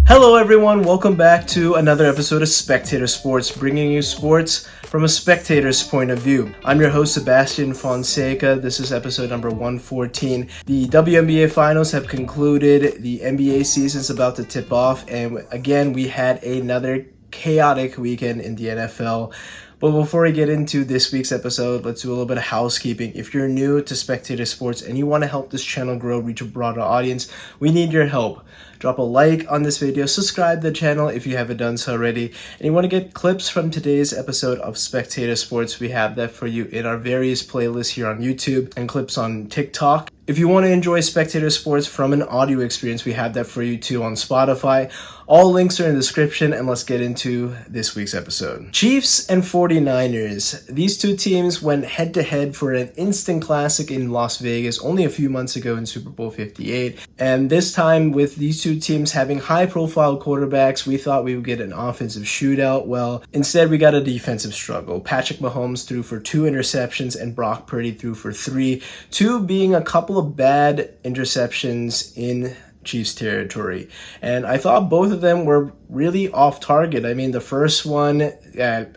Hello everyone, welcome back to another episode of Spectator Sports, bringing you sports from a spectator's point of view. I'm your host Sebastian Fonseca. This is episode number 114. The WNBA Finals have concluded, the NBA season's about to tip off, and again we had another chaotic weekend in the NFL. But before we get into this week's episode, let's do a little bit of housekeeping. If you're new to Spectator Sports and you want to help this channel grow, reach a broader audience, we need your help. Drop a like on this video, subscribe to the channel if you haven't done so already, and you want to get clips from today's episode of Spectator Sports, we have that for you in our various playlists here on YouTube and clips on TikTok. If you want to enjoy Spectator Sports from an audio experience, we have that for you too on Spotify. All links are in the description, and let's get into this week's episode. Chiefs and 49ers. These two teams went head-to-head for an instant classic in Las Vegas only a few months ago in Super Bowl 58. And this time, with these two teams having high-profile quarterbacks, we thought we would get an offensive shootout. Well, instead we got a defensive struggle. Patrick Mahomes threw for 2 interceptions and Brock Purdy threw for 3, 2 being a couple of bad interceptions in Chiefs territory, and I thought both of them were really off target. I mean, the first one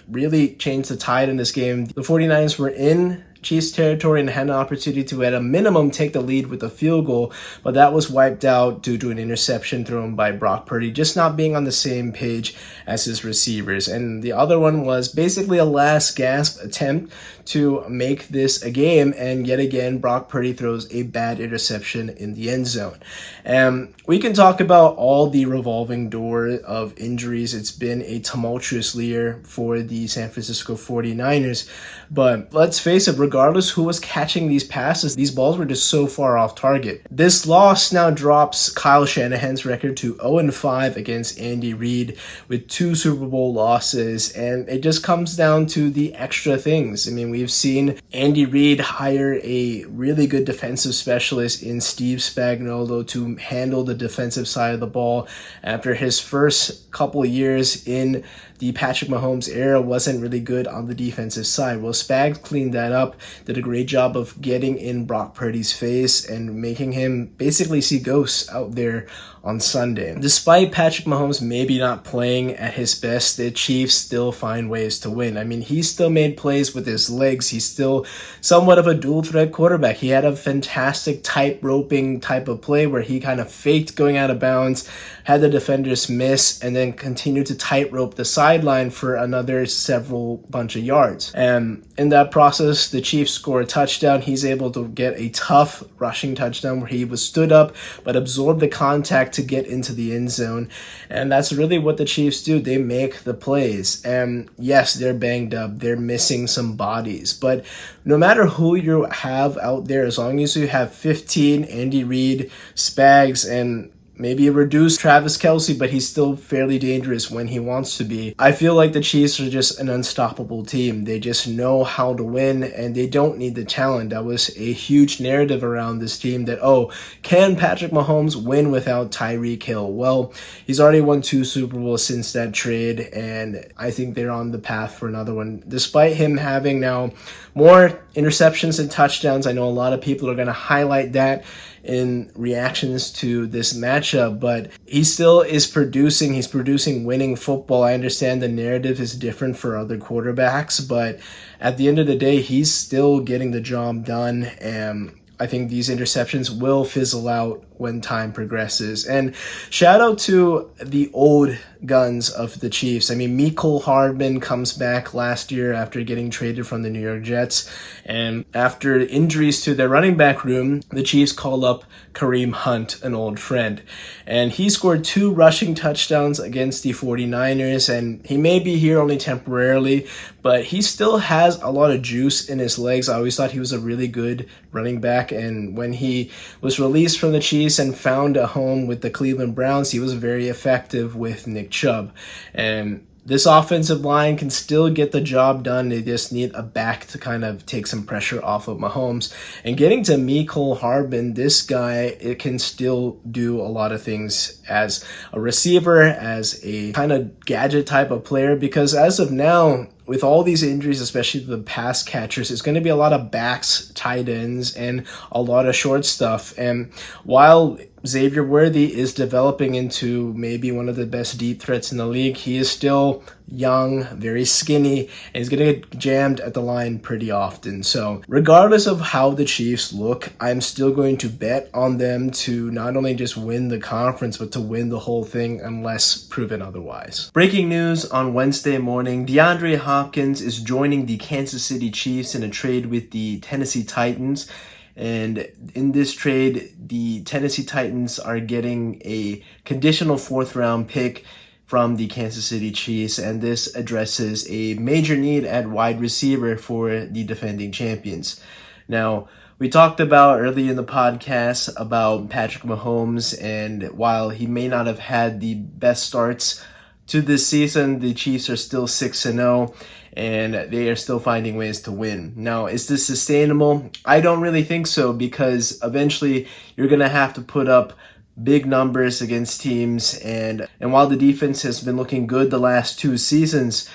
really changed the tide in this game. The 49ers were in Chiefs territory and had an opportunity to at a minimum take the lead with a field goal, but that was wiped out due to an interception thrown by Brock Purdy just not being on the same page as his receivers. And the other one was basically a last gasp attempt to make this a game, and yet again Brock Purdy throws a bad interception in the end zone. And we can talk about all the revolving door of injuries. It's been a tumultuous year for the San Francisco 49ers, but let's face it, regardless who was catching these passes, these balls were just so far off target. This loss now drops Kyle Shanahan's record to 0-5 against Andy Reid with 2 Super Bowl losses, and it just comes down to the extra things. I mean, we've seen Andy Reid hire a really good defensive specialist in Steve Spagnuolo to handle the defensive side of the ball after his first couple of years in the Patrick Mahomes era wasn't really good on the defensive side. Well, Spags cleaned that up, did a great job of getting in Brock Purdy's face and making him basically see ghosts out there on Sunday. Despite Patrick Mahomes maybe not playing at his best, the Chiefs still find ways to win. I mean, he still made plays with his legs. He's still somewhat of a dual threat quarterback. He had a fantastic tight roping type of play where he kind of faked going out of bounds, had the defenders miss, and then continued to tightrope the sideline for another several bunch of yards. And in that process, the Chiefs score a touchdown. He's able to get a tough rushing touchdown where he was stood up but absorbed the contact to get into the end zone. And that's really what the Chiefs do. They make the plays. And yes, they're banged up. They're missing some bodies. But no matter who you have out there, as long as you have 15, Andy Reid, Spags, and maybe a reduced Travis Kelce, but he's still fairly dangerous when he wants to be. I feel like the Chiefs are just an unstoppable team. They just know how to win, and they don't need the talent. That was a huge narrative around this team that, oh, can Patrick Mahomes win without Tyreek Hill? Well, he's already won 2 Super Bowls since that trade, and I think they're on the path for another one. Despite him having now more interceptions and touchdowns, I know a lot of people are going to highlight that in reactions to this matchup, but he still is producing. He's producing winning football. I understand the narrative is different for other quarterbacks, but at the end of the day, he's still getting the job done, and I think these interceptions will fizzle out when time progresses. And shout out to the old guns of the Chiefs. I mean, Mecole Hardman comes back last year after getting traded from the New York Jets. And after injuries to their running back room, the Chiefs call up Kareem Hunt, an old friend. And he scored 2 rushing touchdowns against the 49ers. And he may be here only temporarily, but he still has a lot of juice in his legs. I always thought he was a really good running back. And when he was released from the Chiefs and found a home with the Cleveland Browns, he was very effective with Nick Chubb. And this offensive line can still get the job done. They just need a back to kind of take some pressure off of Mahomes. And getting to Mecole Hardman, this guy, it can still do a lot of things as a receiver, as a kind of gadget type of player, because as of now, with all these injuries, especially the pass catchers, it's going to be a lot of backs, tight ends, and a lot of short stuff. And while Xavier Worthy is developing into maybe one of the best deep threats in the league, he is still young, very skinny, and he's going to get jammed at the line pretty often. So regardless of how the Chiefs look, I'm still going to bet on them to not only just win the conference, but to win the whole thing unless proven otherwise. Breaking news on Wednesday morning, Deandre Hopkins is joining the Kansas City Chiefs in a trade with the Tennessee Titans. And in this trade, the Tennessee Titans are getting a conditional 4th-round pick from the Kansas City Chiefs, and this addresses a major need at wide receiver for the defending champions. Now, we talked about early in the podcast about Patrick Mahomes, and while he may not have had the best starts to this season, the Chiefs are still 6-0, and they are still finding ways to win. Now, is this sustainable? I don't really think so, because eventually you're going to have to put up big numbers against teams, and while the defense has been looking good the last 2 seasons,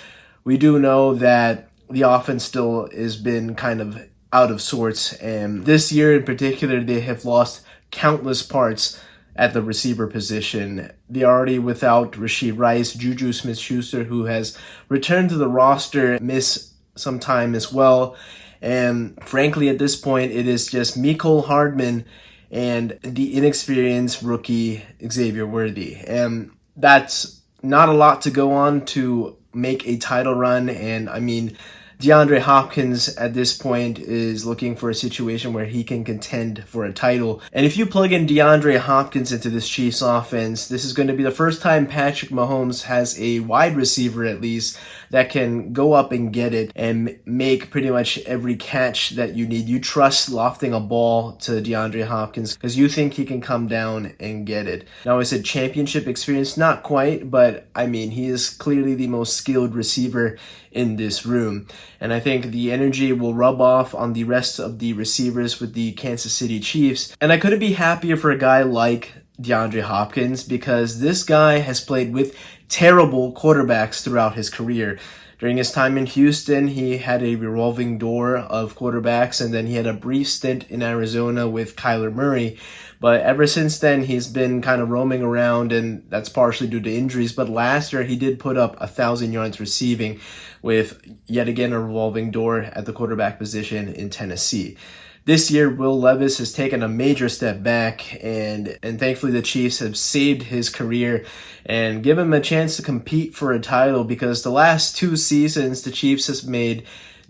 we do know that the offense still has been kind of out of sorts, and this year in particular, they have lost countless parts at the receiver position. They're already without Rashid Rice, Juju Smith-Schuster, who has returned to the roster, missed some time as well. And frankly, at this point, it is just Mecole Hardman and the inexperienced rookie Xavier Worthy. And that's not a lot to go on to make a title run. And I mean, DeAndre Hopkins at this point is looking for a situation where he can contend for a title. And if you plug in DeAndre Hopkins into this Chiefs offense, this is going to be the first time Patrick Mahomes has a wide receiver at least that can go up and get it and make pretty much every catch that you need. You trust lofting a ball to DeAndre Hopkins because you think he can come down and get it. Now, is it championship experience? Not quite, but I mean, he is clearly the most skilled receiver in this room. And I think the energy will rub off on the rest of the receivers with the Kansas City Chiefs. And I couldn't be happier for a guy like DeAndre Hopkins because this guy has played with terrible quarterbacks throughout his career. During his time in Houston, he had a revolving door of quarterbacks, and then he had a brief stint in Arizona with Kyler Murray. But ever since then, he's been kind of roaming around, and that's partially due to injuries. But last year, he did put up 1,000 yards receiving with yet again a revolving door at the quarterback position in Tennessee. This year, Will Levis has taken a major step back, and thankfully the Chiefs have saved his career and given him a chance to compete for a title because the last 2 seasons, the Chiefs has made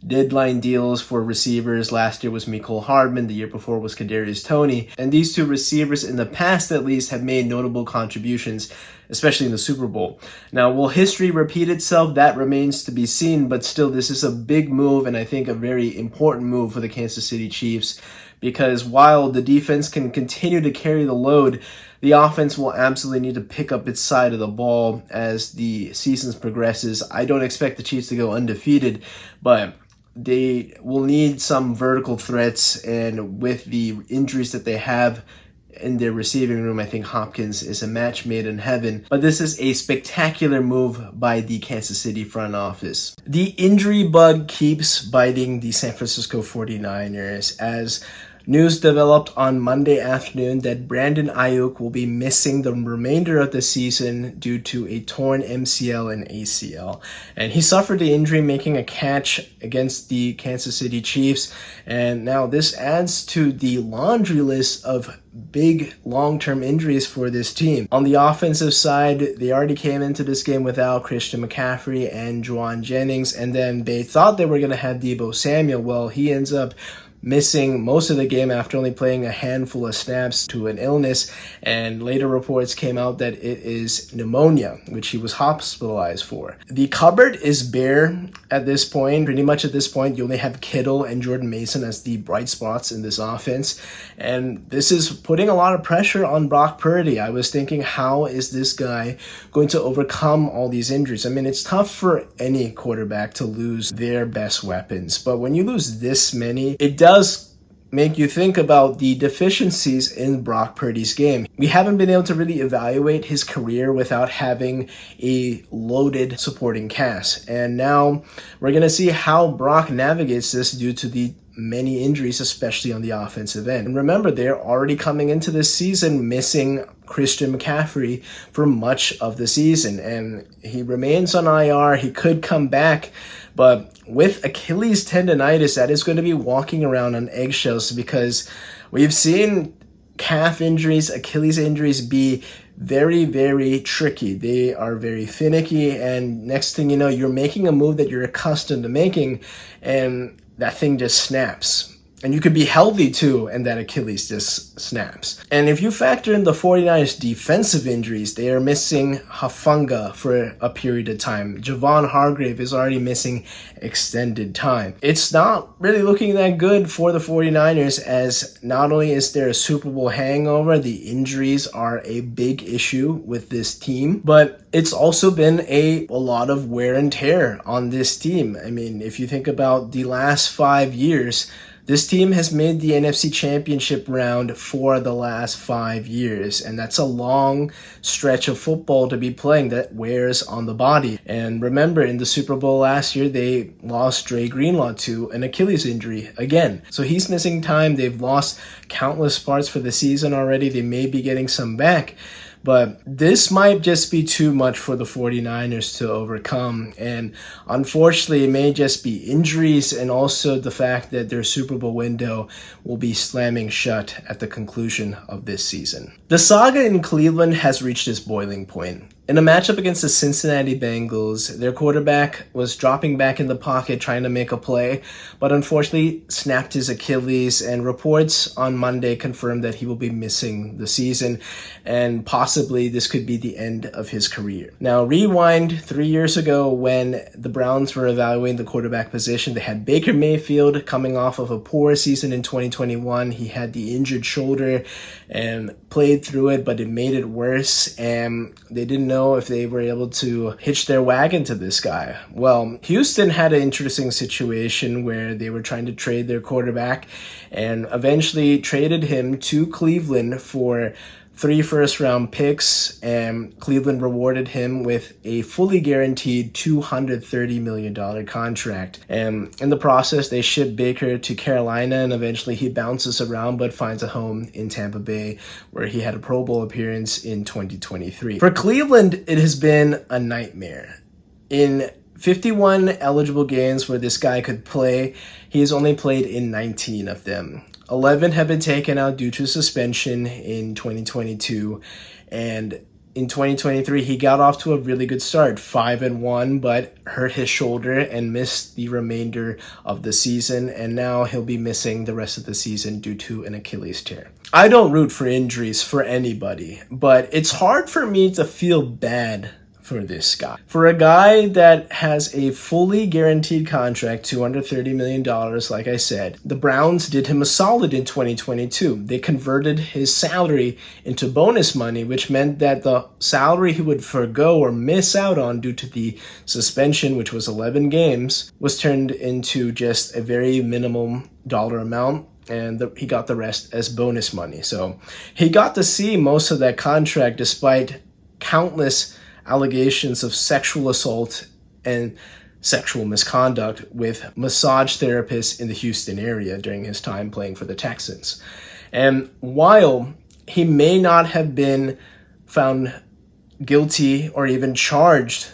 deadline deals for receivers. Last year was Mecole Hardman. The year before was Kadarius Toney. And these 2 receivers, in the past at least, have made notable contributions, especially in the Super Bowl. Now, will history repeat itself? That remains to be seen, but still, this is a big move, and I think a very important move for the Kansas City Chiefs, because while the defense can continue to carry the load, the offense will absolutely need to pick up its side of the ball as the season progresses. I don't expect the Chiefs to go undefeated, but they will need some vertical threats, and with the injuries that they have in their receiving room, I think Hopkins is a match made in heaven. But this is a spectacular move by the Kansas City front office. The injury bug keeps biting the San Francisco 49ers as news developed on Monday afternoon that Brandon Aiyuk will be missing the remainder of the season due to a torn MCL and ACL. And he suffered the injury making a catch against the Kansas City Chiefs. And now this adds to the laundry list of big long-term injuries for this team. On the offensive side, they already came into this game without Christian McCaffrey and Juwan Jennings. And then they thought they were going to have Deebo Samuel. Well, he ends up missing most of the game after only playing a handful of snaps to an illness, and later reports came out that it is pneumonia, which he was hospitalized for. The cupboard is bare at this point. Pretty much at this point, you only have Kittle and Jordan Mason as the bright spots in this offense, and this is putting a lot of pressure on Brock Purdy. I was thinking, how is this guy going to overcome all these injuries? I mean, it's tough for any quarterback to lose their best weapons, but when you lose this many, it does make you think about the deficiencies in Brock Purdy's game. We haven't been able to really evaluate his career without having a loaded supporting cast. And now we're going to see how Brock navigates this due to the many injuries, especially on the offensive end. And remember, they're already coming into this season missing Christian McCaffrey for much of the season, and he remains on IR. He could come back, but with Achilles tendonitis, that is going to be walking around on eggshells, because we've seen calf injuries, Achilles injuries be very, very tricky. They are very finicky, and next thing you know, you're making a move that you're accustomed to making, and that thing just snaps. And you could be healthy too, and that Achilles just snaps. And if you factor in the 49ers defensive injuries, they are missing Hufanga for a period of time. Javon Hargrave is already missing extended time. It's not really looking that good for the 49ers, as not only is there a Super Bowl hangover, the injuries are a big issue with this team, but it's also been a lot of wear and tear on this team. I mean, if you think about the last 5 years, this team has made the NFC Championship round for the last 5 years, and that's a long stretch of football to be playing that wears on the body. And remember, in the Super Bowl last year, they lost Dre Greenlaw to an Achilles injury again. So he's missing time. They've lost countless parts for the season already. They may be getting some back. But this might just be too much for the 49ers to overcome. And unfortunately, it may just be injuries and also the fact that their Super Bowl window will be slamming shut at the conclusion of this season. The saga in Cleveland has reached its boiling point. In a matchup against the Cincinnati Bengals, their quarterback was dropping back in the pocket trying to make a play, but unfortunately snapped his Achilles, and reports on Monday confirmed that he will be missing the season, and possibly this could be the end of his career. Now, rewind 3 years ago when the Browns were evaluating the quarterback position. They had Baker Mayfield coming off of a poor season in 2021. He had the injured shoulder and played through it, but it made it worse, and they didn't know if they were able to hitch their wagon to this guy. Well, Houston had an interesting situation where they were trying to trade their quarterback and eventually traded him to Cleveland for 3 first-round picks, and Cleveland rewarded him with a fully guaranteed $230 million contract. And in the process, they shipped Baker to Carolina, and eventually he bounces around but finds a home in Tampa Bay, where he had a Pro Bowl appearance in 2023. For Cleveland, it has been a nightmare. In 51 eligible games where this guy could play, he has only played in 19 of them. 11 have been taken out due to suspension in 2022, and in 2023 he got off to a really good start, 5-1, but hurt his shoulder and missed the remainder of the season, and now he'll be missing the rest of the season due to an Achilles tear. I don't root for injuries for anybody, but it's hard for me to feel bad for this guy. For a guy that has a fully guaranteed contract, $230 million, like I said, the Browns did him a solid in 2022. They converted his salary into bonus money, which meant that the salary he would forgo or miss out on due to the suspension, which was 11 games, was turned into just a very minimum dollar amount, and he got the rest as bonus money. So he got to see most of that contract despite countless allegations of sexual assault and sexual misconduct with massage therapists in the Houston area during his time playing for the Texans. And while he may not have been found guilty or even charged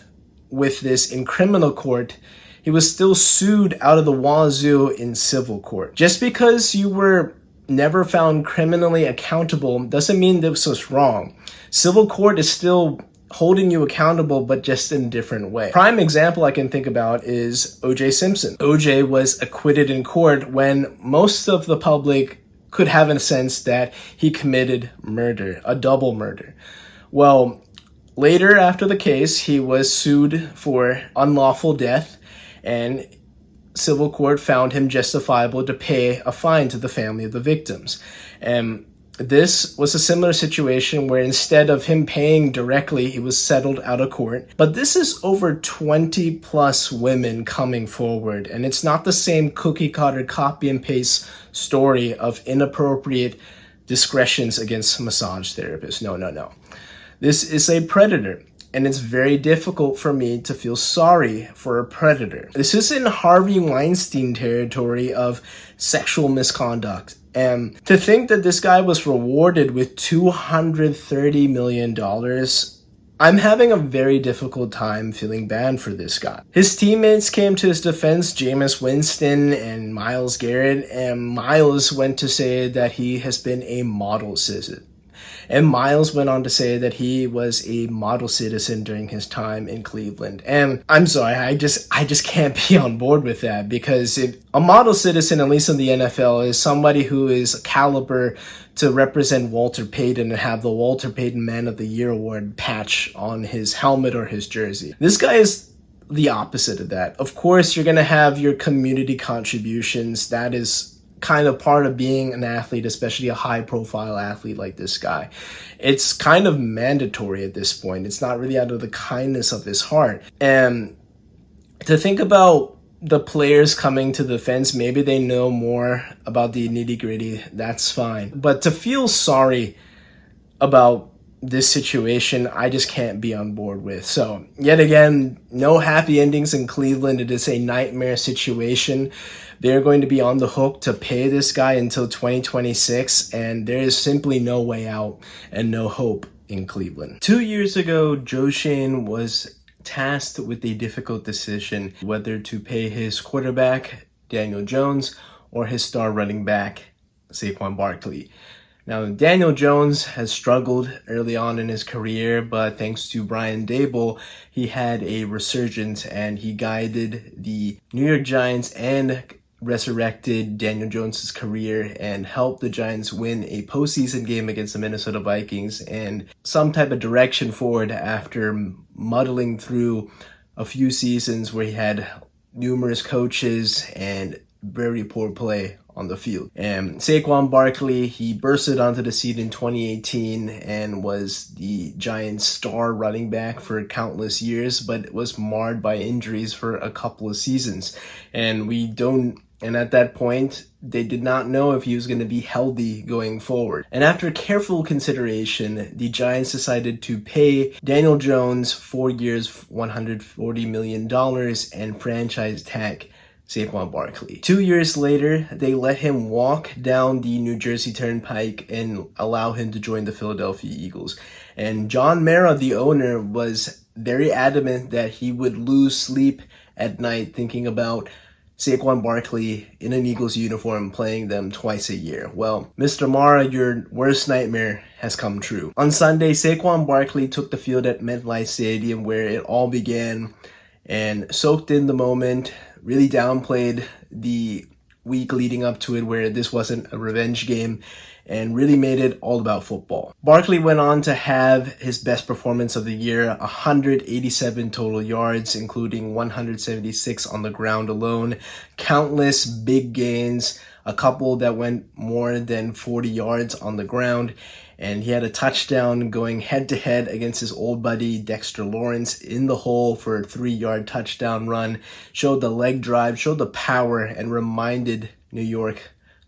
with this in criminal court, he was still sued out of the wazoo in civil court. Just because you were never found criminally accountable doesn't mean this was wrong. Civil court is still holding you accountable, but just in a different way. Prime example I can think about is O.J. Simpson. O.J. was acquitted in court when most of the public could have a sense that he committed murder, a double murder. Well, later after the case, he was sued for unlawful death, and civil court found him justifiable to pay a fine to the family of the victims. And This was a similar situation where instead of him paying directly, he was settled out of court. But this is over 20 plus women coming forward, and it's not the same cookie cutter copy and paste story of inappropriate discretions against massage therapists. No. This is a predator. And it's very difficult for me to feel sorry for a predator. This is in Harvey Weinstein territory of sexual misconduct. And to think that this guy was rewarded with $230 million, I'm having a very difficult time feeling bad for this guy. His teammates came to his defense, Jameis Winston and Myles Garrett, and Myles went to say that he has been a model citizen. And Myles went on to say that he was a model citizen during his time in Cleveland. And I'm sorry, I just can't be on board with that, because if a model citizen, at least in the NFL, is somebody who is caliber to represent Walter Payton and have the Walter Payton Man of the Year award patch on his helmet or his jersey. This guy is the opposite of that. Of course, you're going to have your community contributions. That is kind of part of being an athlete, especially a high profile athlete like this guy. It's kind of mandatory at this point. It's not really out of the kindness of his heart. And to think about the players coming to the fence, maybe they know more about the nitty gritty, that's fine. But to feel sorry about this situation, I just can't be on board with. So yet again, no happy endings in Cleveland. It is a nightmare situation. They're going to be on the hook to pay this guy until 2026, and there is simply no way out and no hope in Cleveland. 2 years ago, Joe Schoen was tasked with a difficult decision whether to pay his quarterback, Daniel Jones, or his star running back, Saquon Barkley. Now, Daniel Jones has struggled early on in his career, but thanks to Brian Daboll, he had a resurgence and he guided the New York Giants and resurrected Daniel Jones' career and helped the Giants win a postseason game against the Minnesota Vikings and some type of direction forward after muddling through a few seasons where he had numerous coaches and very poor play on the field. And Saquon Barkley, he bursted onto the scene in 2018 and was the Giants' star running back for countless years, but was marred by injuries for a couple of seasons. And at that point, they did not know if he was going to be healthy going forward. And after careful consideration, the Giants decided to pay Daniel Jones 4 years, $140 million and franchise tag Saquon Barkley. 2 years later, they let him walk down the New Jersey Turnpike and allow him to join the Philadelphia Eagles. And John Mara, the owner, was very adamant that he would lose sleep at night thinking about Saquon Barkley in an Eagles uniform playing them twice a year. Well, Mr. Mara, your worst nightmare has come true. On Sunday, Saquon Barkley took the field at Metlife Stadium where it all began and soaked in the moment, really downplayed the week leading up to it where this wasn't a revenge game, and really made it all about football. Barkley went on to have his best performance of the year, 187 total yards, including 176 on the ground alone, countless big gains, a couple that went more than 40 yards on the ground, and he had a touchdown going head-to-head against his old buddy Dexter Lawrence in the hole for a 3-yard touchdown run, showed the leg drive, showed the power, and reminded New York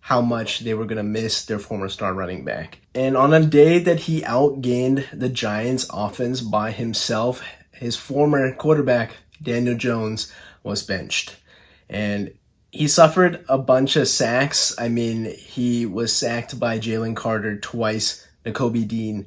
how much they were going to miss their former star running back. And on a day that he outgained the Giants offense by himself, his former quarterback, Daniel Jones, was benched. And he suffered a bunch of sacks. I mean, he was sacked by Jalen Carter twice, Nakobe Dean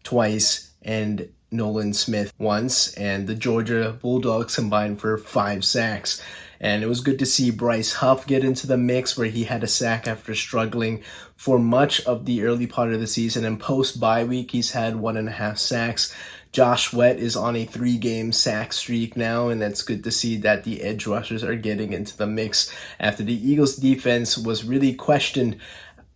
twice, and Nolan Smith once, and the Georgia Bulldogs combined for 5 sacks. And it was good to see Bryce Huff get into the mix where he had a sack after struggling for much of the early part of the season. And post-bye week, he's had 1.5 sacks. Josh Sweat is on a 3-game sack streak now, and that's good to see that the edge rushers are getting into the mix after the Eagles' defense was really questioned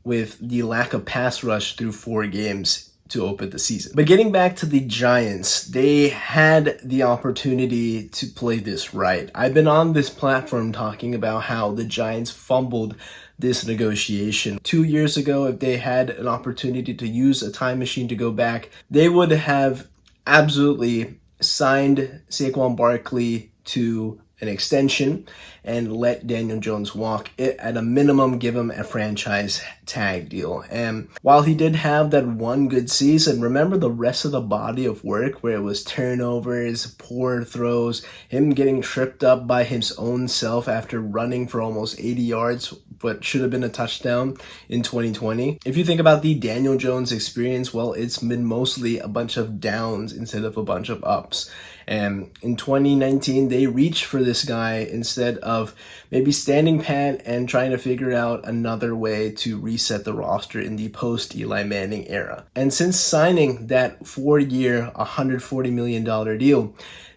with the lack of pass rush through 4 games. to open the season. But getting back to the Giants, they had the opportunity to play this right. I've been on this platform talking about how the Giants fumbled this negotiation. 2 years ago, if they had an opportunity to use a time machine to go back, they would have absolutely signed Saquon Barkley to an extension and let Daniel Jones walk. At a minimum, give him a franchise tag deal. And while he did have that one good season, remember the rest of the body of work where it was turnovers, poor throws, him getting tripped up by his own self after running for almost 80 yards, but should have been a touchdown in 2020. If you think about the Daniel Jones experience, well, it's been mostly a bunch of downs instead of a bunch of ups. And in 2019, they reached for this guy instead of maybe standing pat and trying to figure out another way to reset the roster in the post-Eli Manning era. And since signing that 4-year, $140 million deal,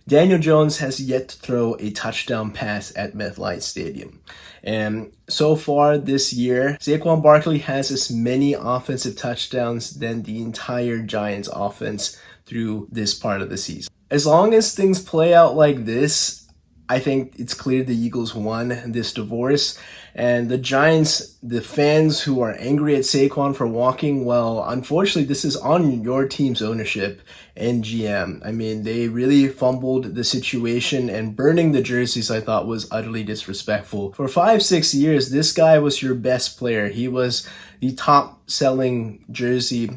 Daniel Jones has yet to throw a touchdown pass at Metlife Stadium. And so far this year, Saquon Barkley has as many offensive touchdowns than the entire Giants offense through this part of the season. As long as things play out like this, I think it's clear the Eagles won this divorce. And the Giants, the fans who are angry at Saquon for walking, well, unfortunately, this is on your team's ownership and GM. I mean, they really fumbled the situation, and burning the jerseys I thought was utterly disrespectful. For 5-6 years, this guy was your best player. He was the top selling jersey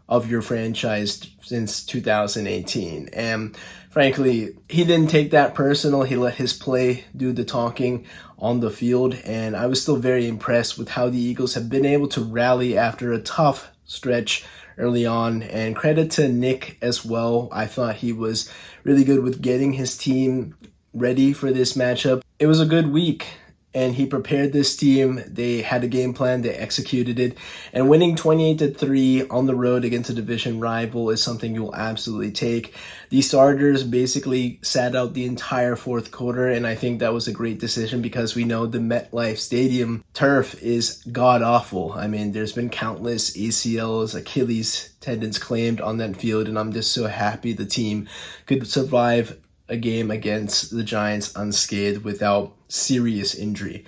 of your franchise since 2018. And frankly, he didn't take that personal. He let his play do the talking on the field. And I was still very impressed with how the Eagles have been able to rally after a tough stretch early on. And credit to Nick as well. I thought he was really good with getting his team ready for this matchup. It was a good week, and he prepared this team. They had a game plan, they executed it, and winning 28-3 on the road against a division rival is something you'll absolutely take. The starters basically sat out the entire fourth quarter, and I think that was a great decision because we know the MetLife Stadium turf is god-awful. I mean, there's been countless ACLs, Achilles tendons claimed on that field, and I'm just so happy the team could survive a game against the Giants unscathed without serious injury.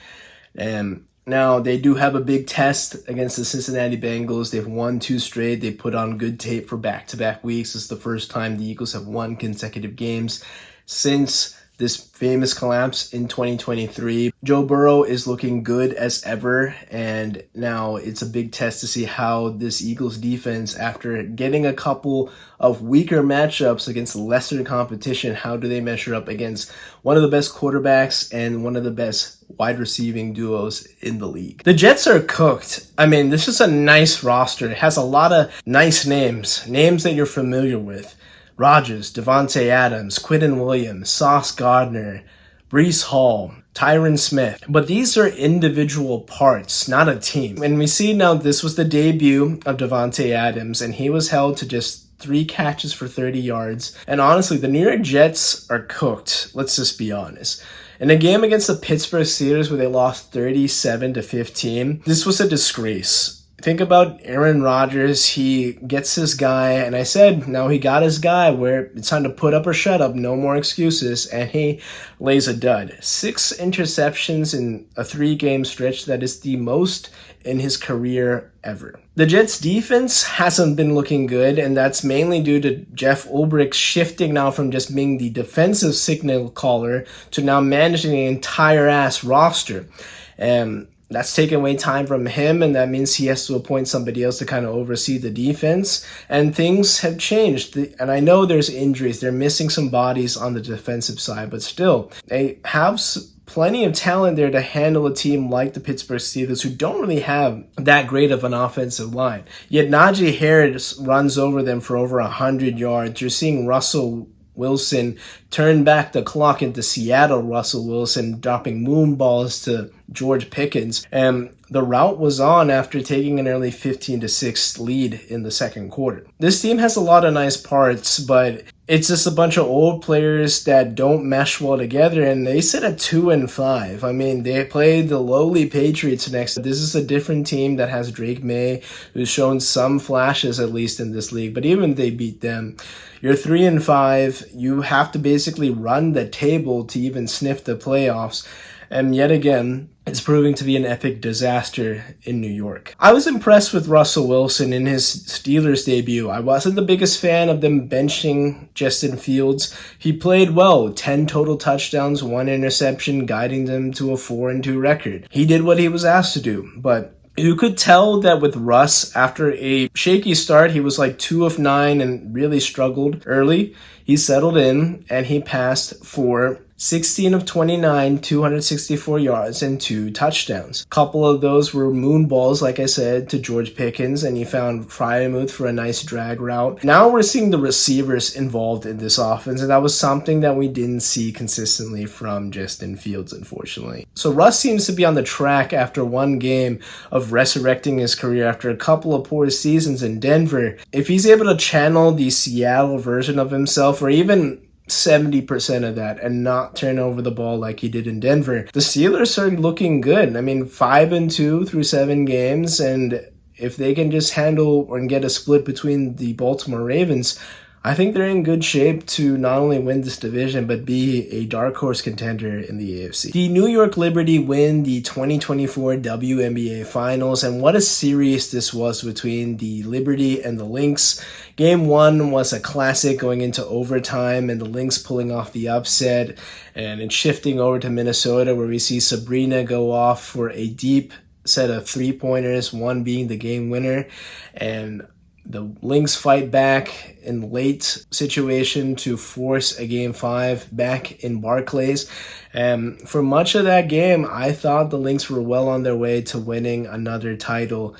And now they do have a big test against the Cincinnati Bengals. They've won 2 straight. They put on good tape for back-to-back weeks. It's the first time the Eagles have won consecutive games since this famous collapse in 2023. Joe Burrow is looking good as ever, and now it's a big test to see how this Eagles defense, after getting a couple of weaker matchups against lesser competition, how do they measure up against one of the best quarterbacks and one of the best wide receiving duos in the league. The Jets are cooked. I mean, this is a nice roster. It has a lot of nice names that you're familiar with. Rodgers, Devontae Adams, Quinton Williams, Sauce Gardner, Breece Hall, Tyron Smith. But these are individual parts, not a team. And we see now this was the debut of Devontae Adams, and he was held to just 3 catches for 30 yards. And honestly, the New York Jets are cooked. Let's just be honest. In a game against the Pittsburgh Steelers where they lost 37-15, this was a disgrace. Think about Aaron Rodgers. He gets his guy, and I said, now he got his guy where it's time to put up or shut up, no more excuses, and he lays a dud. 6 interceptions in a 3-game stretch. That is the most in his career ever. The Jets defense hasn't been looking good, and that's mainly due to Jeff Ulbrich shifting now from just being the defensive signal caller to now managing the entire ass roster. And that's taken away time from him, and that means he has to appoint somebody else to kind of oversee the defense. And things have changed. And I know there's injuries. They're missing some bodies on the defensive side, but still, they have plenty of talent there to handle a team like the Pittsburgh Steelers, who don't really have that great of an offensive line. Yet Najee Harris runs over them for over 100 yards. You're seeing Russell Wilson turn back the clock into Seattle Russell Wilson, dropping moon balls to George Pickens. And the rout was on after taking an early 15-6 lead in the second quarter. This team has a lot of nice parts, but it's just a bunch of old players that don't mesh well together, and they sit at 2-5. I mean, they played the lowly Patriots next. This is a different team that has Drake May, who's shown some flashes at least in this league, but even they beat them. You're 3-5. You have to basically run the table to even sniff the playoffs. And yet again, it's proving to be an epic disaster in New York. I was impressed with Russell Wilson in his Steelers debut. I wasn't the biggest fan of them benching Justin Fields. He played well, 10 total touchdowns, 1 interception, guiding them to a 4-2 record. He did what he was asked to do, but you could tell that with Russ, after a shaky start, he was like 2 of 9 and really struggled early. He settled in and he passed for 16 of 29, 264 yards, and 2 touchdowns. A couple of those were moon balls, like I said, to George Pickens, and he found Freiermuth for a nice drag route. Now we're seeing the receivers involved in this offense, and that was something that we didn't see consistently from Justin Fields, unfortunately. So Russ seems to be on the track after one game of resurrecting his career after a couple of poor seasons in Denver. If he's able to channel the Seattle version of himself, or even 70% of that, and not turn over the ball like he did in Denver, the Steelers are looking good. I mean, 5-2 through 7 games, and if they can just handle or get a split between the Baltimore Ravens, I think they're in good shape to not only win this division, but be a dark horse contender in the AFC. The New York Liberty win the 2024 WNBA Finals, and what a series this was between the Liberty and the Lynx. Game 1 was a classic going into overtime, and the Lynx pulling off the upset, and it's shifting over to Minnesota, where we see Sabrina go off for a deep set of 3-pointers, one being the game winner, and the Lynx fight back in late situation to force a Game 5 back in Barclays. And for much of that game, I thought the Lynx were well on their way to winning another title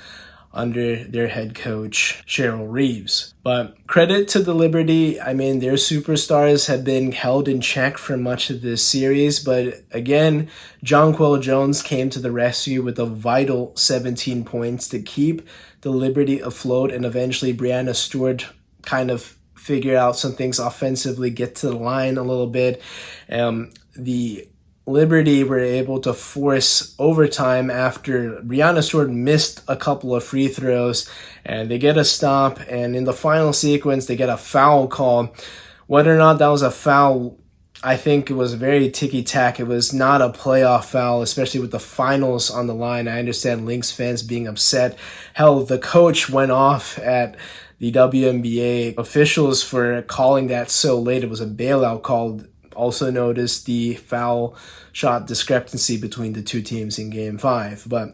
under their head coach, Cheryl Reeves. But credit to the Liberty. I mean, their superstars have been held in check for much of this series. But again, Jonquel Jones came to the rescue with a vital 17 points to keep the Liberty afloat, and eventually Breanna Stewart kind of figure out some things offensively, get to the line a little bit. The Liberty were able to force overtime after Breanna Stewart missed a couple of free throws, and they get a stop, and in the final sequence they get a foul call. Whether or not that was a foul, I think it was very ticky-tack. It was not a playoff foul, especially with the finals on the line. I understand Lynx fans being upset. Hell, the coach went off at the WNBA officials for calling that so late. It was a bailout call. Also noticed the foul shot discrepancy between the two teams in Game 5. But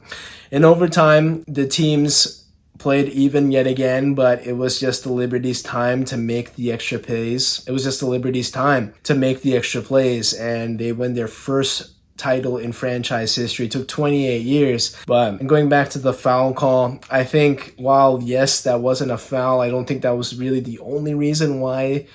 in overtime, the teams played even yet again, but it was just the Liberty's time to make the extra plays. It was just the Liberty's time to make the extra plays, and they win their first title in franchise history. It took 28 years. But going back to the foul call, I think while, yes, that wasn't a foul, I don't think that was really the only reason why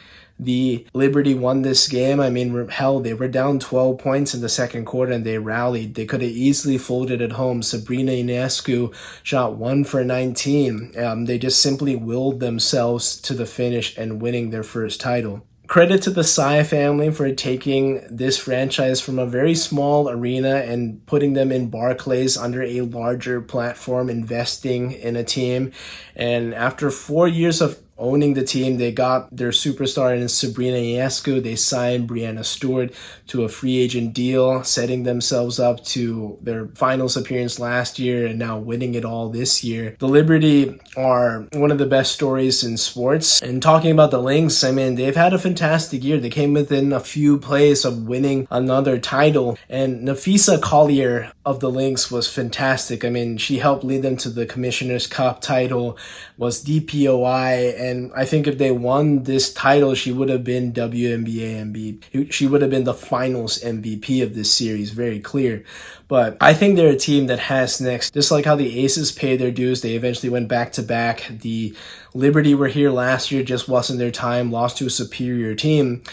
the Liberty won this game. I mean, hell, they were down 12 points in the second quarter and they rallied. They could have easily folded at home. Sabrina Ionescu shot 1 for 19. They just simply willed themselves to the finish and winning their first title. Credit to the Tsai family for taking this franchise from a very small arena and putting them in Barclays under a larger platform, investing in a team. And after 4 years of owning the team, they got their superstar in Sabrina Ionescu. They signed Breanna Stewart to a free agent deal, setting themselves up to their finals appearance last year and now winning it all this year. The Liberty are one of the best stories in sports. And talking about the Lynx, I mean, they've had a fantastic year. They came within a few plays of winning another title. And Nafisa Collier of the Lynx was fantastic. I mean, she helped lead them to the Commissioner's Cup title, was DPOI, and I think if they won this title, she would have been WNBA MVP. She would have been the finals MVP of this series, very clear. But I think they're a team that has next. Just like how the Aces paid their dues, they eventually went back-to-back. The Liberty were here last year, just wasn't their time, lost to a superior team.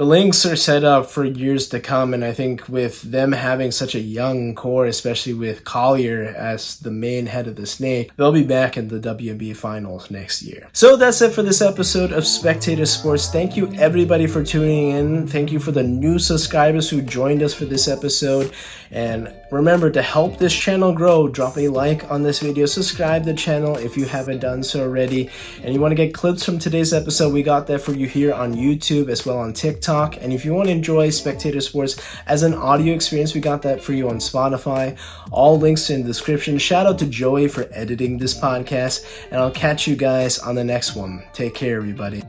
the Lynx are set up for years to come, and I think with them having such a young core, especially with Collier as the main head of the snake, they'll be back in the WNBA Finals next year. So that's it for this episode of Spectator Sports. Thank you everybody for tuning in. Thank you for the new subscribers who joined us for this episode. And remember, to help this channel grow, drop a like on this video, subscribe to the channel if you haven't done so already. And you want to get clips from today's episode, we got that for you here on YouTube as well on TikTok. And if you want to enjoy Spectator Sports as an audio experience, we got that for you on Spotify. All links in the description. Shout out to Joey for editing this podcast, and I'll catch you guys on the next one. Take care, everybody.